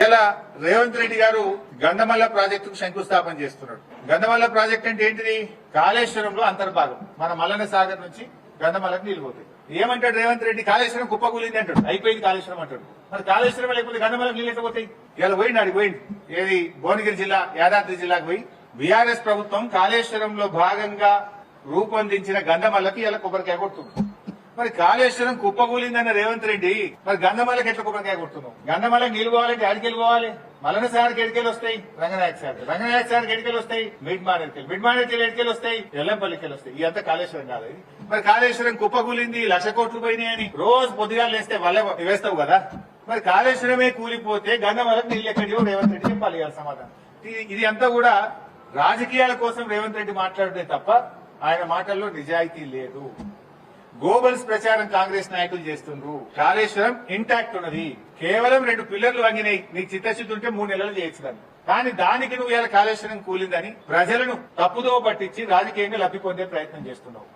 ఇలా రేవంత్ రెడ్డి గారు గంధమల్ల ప్రాజెక్టుకు శంకుస్థాపన చేస్తున్నాడు. గంధమల్ల ప్రాజెక్ట్ అంటే ఏంటిది? కాళేశ్వరంలో అంతర్భాగం. మన మల్లన్న సాగర్ నుంచి గంధమల్లకు నీళ్లు పోతాయి. ఏమంటాడు రేవంత్ రెడ్డి? కాళేశ్వరం కుప్పకూలింది అంటాడు, అయిపోయింది కాళేశ్వరం అంటాడు. మరి కాళేశ్వరం లేకపోతే గంధమల్లకు నీళ్ళు ఎట్లా పోతాయి? ఇలా పోయింది, ఆడికి పోయింది. ఏది భువనగిరి జిల్లా, యాదాద్రి జిల్లాకు పోయి బీఆర్ఎస్ ప్రభుత్వం కాళేశ్వరంలో భాగంగా రూపొందించిన గంధమల్లకు ఇలా కొబ్బరికాయ కొడుతుంది. మరి కాళేశ్వరం కుప్పకూలిందన్న రేవంత్ రెడ్డి మరి గంధమల్లకి ఎట్లా కొబ్బరికాయ కొడుతున్నావు? గంధమల్లకి నీళ్లు పోవాలంటే ఆడికి వెళ్ళిపోవాలి. మల్లన్న సార్కి ఎడికెళ్ళి వస్తాయి, రంగనాయక సార్కి ఎడికెళ్ళి వస్తాయి, మిడ్ మానేర్కెళ్ళి ఎడికెళ్ళి వస్తాయి, ఎల్లంపల్లికి వస్తాయి. ఇదంతా కాళేశ్వరం కాదు. మరి కాళేశ్వరం కుప్పకూలింది, 1,00,000 కోట్లు పోయినాయని రోజు పొద్దుగా లేస్తే వల్ల వేస్తావు కదా. మరి కాళేశ్వరమే కూలిపోతే గంధమల్లకు నీళ్ళు ఎక్కడియో రేవంత్ రెడ్డి చెప్పాలి కదా సమాధానం. ఇది అంతా కూడా రాజకీయాల కోసం రేవంత్ రెడ్డి మాట్లాడితే తప్ప ఆయన మాటల్లో నిజాయితీ లేదు. గోబల్స్ ప్రచారం కాంగ్రెస్ నాయకులు చేస్తుండ్రు. కాళేశ్వరం ఇంటాక్ట్ ఉన్నది, కేవలం 2 పిల్లర్లు వంగినాయి. నీకు చిత్తశుద్ధి ఉంటే 3 నెలలు చేయొచ్చు దాన్ని. కానీ దానికి నువ్వు ఇలా కాళేశ్వరం కూలిందని ప్రజలను తప్పుదో పట్టించి రాజకీయంగా లబ్ధి పొందే ప్రయత్నం చేస్తున్నావు.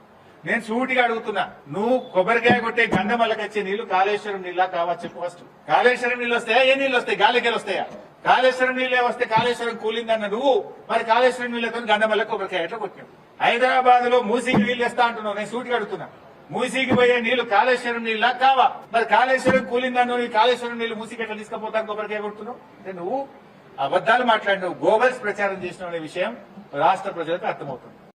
నేను సూటిగా అడుగుతున్నా, నువ్వు కొబ్బరికాయ కొట్టే గంధమల్లకు వచ్చే నీళ్లు కాళేశ్వరం నీళ్ళ కావచ్చు చెప్పు ఫస్ట్. కాళేశ్వరం నీళ్ళు వస్తాయా? ఏ నీళ్ళు వస్తాయి? గాలికెళ్ళి వస్తాయా? కాళేశ్వరం నీళ్ళే వస్తే కాళేశ్వరం కూలిందన్న నువ్వు మరి కాళేశ్వరం నీళ్లతో గంధమల్లకు కొబ్బరికాయ ఎట్లా కొట్టావు? హైదరాబాద్ లో మూసీకి నీళ్లు వేస్తా అంటున్నావు. నేను సూటిగా అడుగుతున్నా, మూసీకి పోయే నీళ్లు కాళేశ్వరం నీళ్ళ కావా? మరి కాళేశ్వరం కూలిందన్ను కాళేశ్వరం నీళ్లు మూసీకి ఎట్లా తీసుకుపోతాను కొబ్బరికాయ కొడుతున్నావు? అంటే నువ్వు అబద్దాలు మాట్లాడినావు, గోబల్స్ ప్రచారం చేసిన విషయం రాష్ట్ర ప్రజలకు అర్థమవుతుంది.